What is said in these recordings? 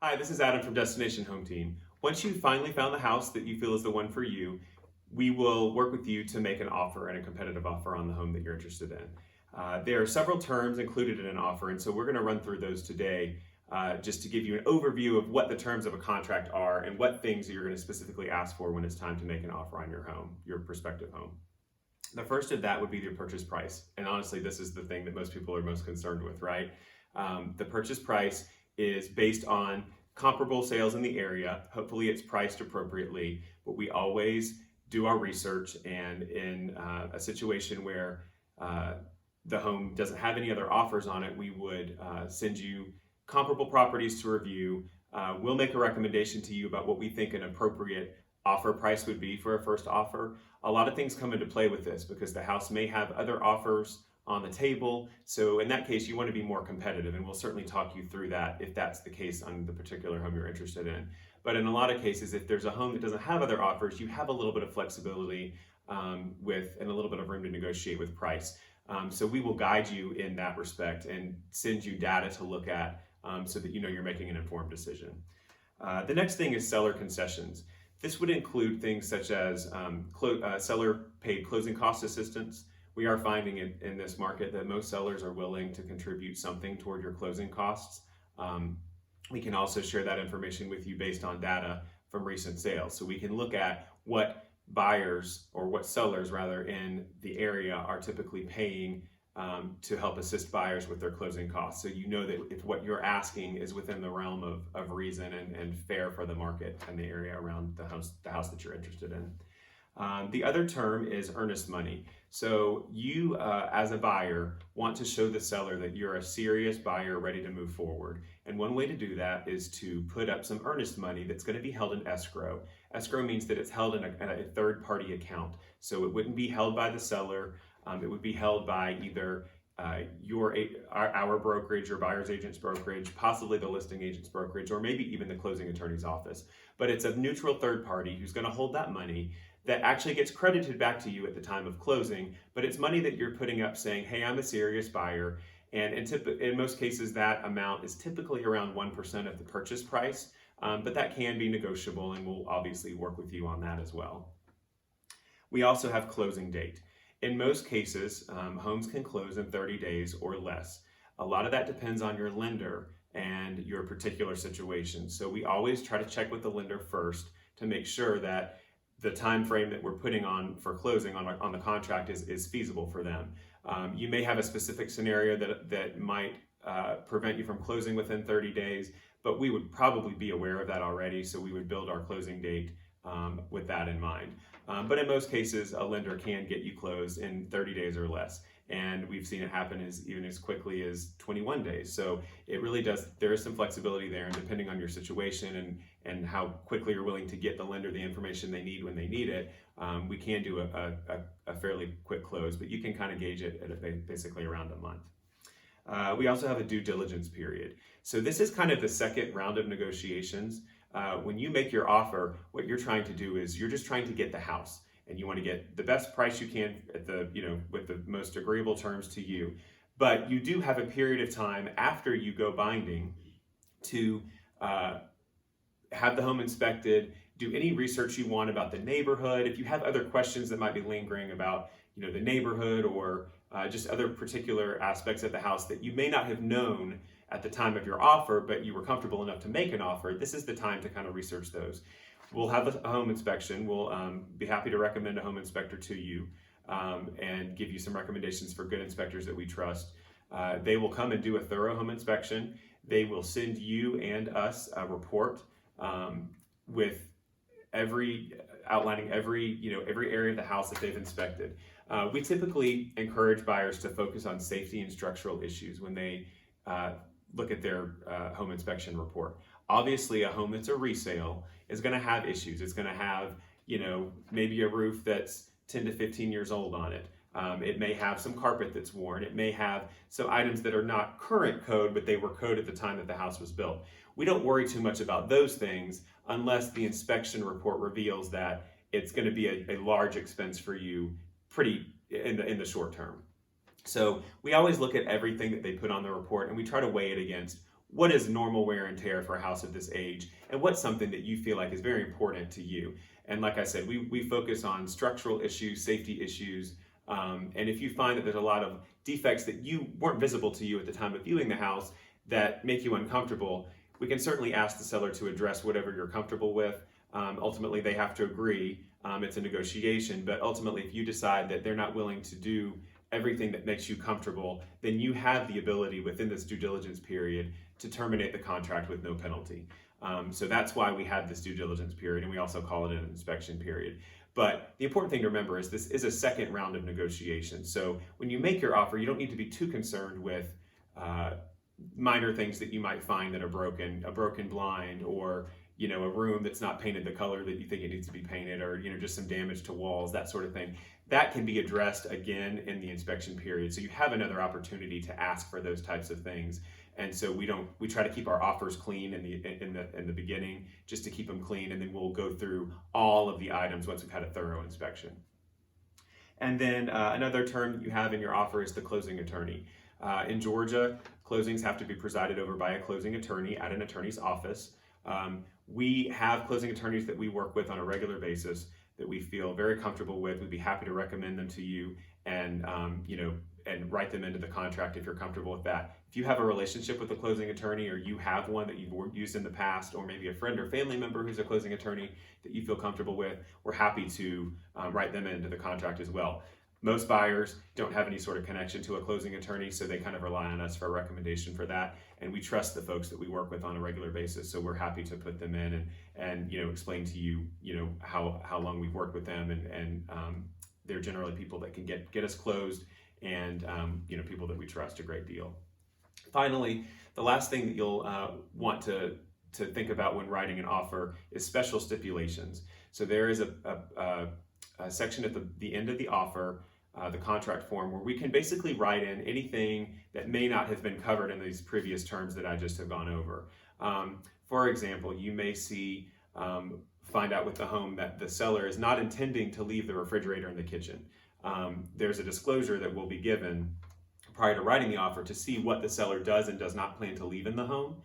Hi, this is Adam from Destination Home Team. Once you've finally found the house that you feel is the one for you, we will work with you to make an offer and a competitive offer on the home that you're interested in. There are several terms included in an offer, and so we're going to run through those today just to give you an overview of what the terms of a contract are and what things you're going to specifically ask for when it's time to make an offer on your home, your prospective home. The first of that would be the purchase price. And honestly, this is the thing that most people are most concerned with, right? The purchase price is based on comparable sales in the area. Hopefully, it's priced appropriately, but we always do our research. And in a situation where the home doesn't have any other offers on it, we would send you comparable properties to review. We'll make a recommendation to you about what we think an appropriate offer price would be for a first offer. A lot of things come into play with this because the house may have other offers on the table. So in that case, you want to be more competitive, and we'll certainly talk you through that if that's the case on the particular home you're interested in. But in a lot of cases, if there's a home that doesn't have other offers, you have a little bit of flexibility and a little bit of room to negotiate with price. So we will guide you in that respect and send you data to look at so that you know you're making an informed decision. The next thing is seller concessions. This would include things such as seller paid closing cost assistance. We are finding in this market that most sellers are willing to contribute something toward your closing costs. We can also share that information with you based on data from recent sales. So we can look at what buyers, or what sellers rather, in the area are typically paying to help assist buyers with their closing costs. So you know that if what you're asking is within the realm of reason and fair for the market and the area around the house that you're interested in. The other term is earnest money. So you, as a buyer, want to show the seller that you're a serious buyer ready to move forward. And one way to do that is to put up some earnest money that's going to be held in escrow. Escrow means that it's held in a third-party account. So it wouldn't be held by the seller. It would be held by either our brokerage or buyer's agent's brokerage, possibly the listing agent's brokerage, or maybe even the closing attorney's office. But it's a neutral third party who's going to hold that money that actually gets credited back to you at the time of closing, but it's money that you're putting up saying, hey, I'm a serious buyer. And in most cases, that amount is typically around 1% of the purchase price, but that can be negotiable, and we'll obviously work with you on that as well. We also have closing date. In most cases, homes can close in 30 days or less. A lot of that depends on your lender and your particular situation. So we always try to check with the lender first to make sure that the time frame that we're putting on for closing on the contract is feasible for them. You may have a specific scenario that might prevent you from closing within 30 days, but we would probably be aware of that already, so we would build our closing date with that in mind. But in most cases, a lender can get you closed in 30 days or less. And we've seen it happen even as quickly as 21 days. So it really does, there is some flexibility there, and depending on your situation and how quickly you're willing to get the lender the information they need when they need it, we can do a fairly quick close, but you can kind of gauge it at basically around a month. We also have a due diligence period. So this is kind of the second round of negotiations. When you make your offer, what you're trying to do is you're just trying to get the house, and you want to get the best price you can at with the most agreeable terms to you. But you do have a period of time after you go binding to have the home inspected, do any research you want about the neighborhood. If you have other questions that might be lingering about the neighborhood or just other particular aspects of the house that you may not have known at the time of your offer, but you were comfortable enough to make an offer, this is the time to kind of research those. We'll have a home inspection. We'll be happy to recommend a home inspector to you and give you some recommendations for good inspectors that we trust. They will come and do a thorough home inspection. They will send you and us a report with outlining every area of the house that they've inspected. We typically encourage buyers to focus on safety and structural issues when they look at their home inspection report. Obviously, a home that's a resale is going to have issues. It's going to have, maybe a roof that's 10 to 15 years old on it. It may have some carpet that's worn. It may have some items that are not current code, but they were code at the time that the house was built. We don't worry too much about those things unless the inspection report reveals that it's going to be a large expense for you in the short term. So we always look at everything that they put on the report, and we try to weigh it against what is normal wear and tear for a house of this age, and what's something that you feel like is very important to you. And like I said, we focus on structural issues, safety issues, and if you find that there's a lot of defects that you weren't visible to you at the time of viewing the house that make you uncomfortable, we can certainly ask the seller to address whatever you're comfortable with. Ultimately, they have to agree. It's a negotiation, but ultimately, if you decide that they're not willing to do everything that makes you comfortable, then you have the ability within this due diligence period to terminate the contract with no penalty. So that's why we have this due diligence period, and we also call it an inspection period. But the important thing to remember is this is a second round of negotiation. So when you make your offer, you don't need to be too concerned with minor things that you might find that are broken, a broken blind, or a room that's not painted the color that you think it needs to be painted, or just some damage to walls, that sort of thing. That can be addressed again in the inspection period. So you have another opportunity to ask for those types of things. And so we try to keep our offers clean in the beginning, just to keep them clean, and then we'll go through all of the items once we've had a thorough inspection. And then another term that you have in your offer is the closing attorney. In Georgia, closings have to be presided over by a closing attorney at an attorney's office. We have closing attorneys that we work with on a regular basis that we feel very comfortable with. We'd be happy to recommend them to you, and and write them into the contract if you're comfortable with that. If you have a relationship with a closing attorney, or you have one that you've used in the past, or maybe a friend or family member who's a closing attorney that you feel comfortable with, we're happy to write them into the contract as well. Most buyers don't have any sort of connection to a closing attorney, so they kind of rely on us for a recommendation for that. And we trust the folks that we work with on a regular basis, so we're happy to put them in and explain to you, how long we've worked with them, and they're generally people that can get us closed, and people that we trust a great deal. Finally, the last thing that you'll want to think about when writing an offer is special stipulations. So there is a section at the end of the offer, the contract form, where we can basically write in anything that may not have been covered in these previous terms that I just have gone over. For example, you may find out with the home that the seller is not intending to leave the refrigerator in the kitchen. There's a disclosure that will be given prior to writing the offer to see what the seller does and does not plan to leave in the home.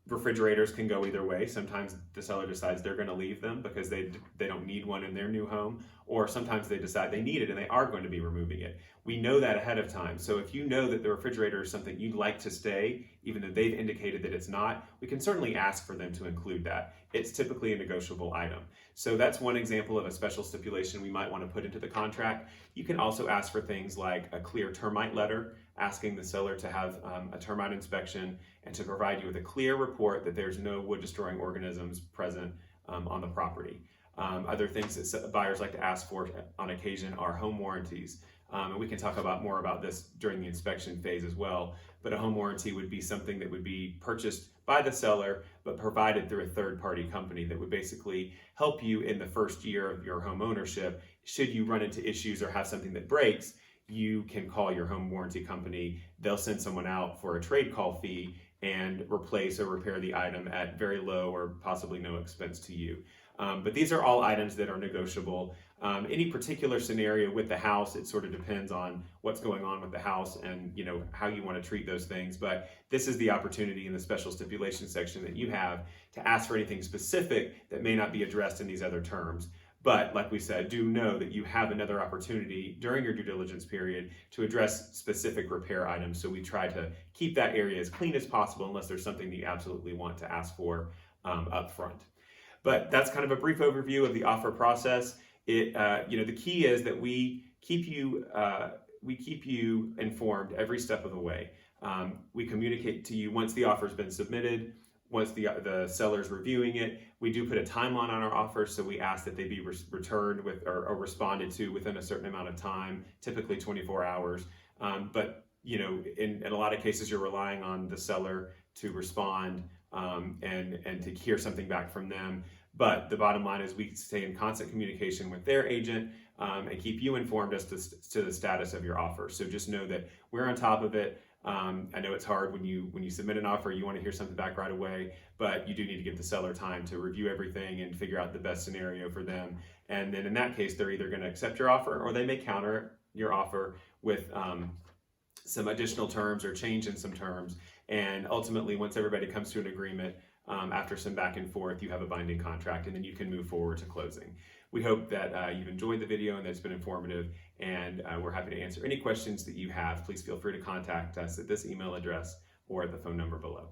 Refrigerators can go either way. Sometimes the seller decides they're going to leave them because they don't need one in their new home, or sometimes they decide they need it and they are going to be removing it. We know that ahead of time. So if you know that the refrigerator is something you'd like to stay, even though they've indicated that it's not, we can certainly ask for them to include that. It's typically a negotiable item. So that's one example of a special stipulation we might want to put into the contract. You can also ask for things like a clear termite letter, asking the seller to have a termite inspection and to provide you with a clear report that there's no wood destroying organisms present on the property. Other things that buyers like to ask for on occasion are home warranties. And we can talk more about this during the inspection phase as well. But a home warranty would be something that would be purchased by the seller, but provided through a third-party company that would basically help you in the first year of your home ownership. Should you run into issues or have something that breaks, you can call your home warranty company. They'll send someone out for a trade call fee and replace or repair the item at very low or possibly no expense to you. But these are all items that are negotiable. Any particular scenario with the house, it sort of depends on what's going on with the house and how you want to treat those things. But this is the opportunity in the special stipulation section that you have to ask for anything specific that may not be addressed in these other terms. But like we said, do know that you have another opportunity during your due diligence period to address specific repair items. So we try to keep that area as clean as possible unless there's something that you absolutely want to ask for up front. But that's kind of a brief overview of the offer process. The key is that we keep you informed every step of the way. We communicate to you once the offer's been submitted. Once the seller's reviewing it, we do put a timeline on our offer, so we ask that they be returned with or responded to within a certain amount of time, typically 24 hours. But in a lot of cases, you're relying on the seller to respond and to hear something back from them. But the bottom line is we stay in constant communication with their agent and keep you informed as to the status of your offer. So just know that we're on top of it. I know it's hard when you submit an offer, you want to hear something back right away, but you do need to give the seller time to review everything and figure out the best scenario for them. And then in that case, they're either going to accept your offer or they may counter your offer with some additional terms or change in some terms. And ultimately, once everybody comes to an agreement, after some back and forth, you have a binding contract, and then you can move forward to closing. We hope that you've enjoyed the video and that it's been informative, and we're happy to answer any questions that you have. Please feel free to contact us at this email address or at the phone number below.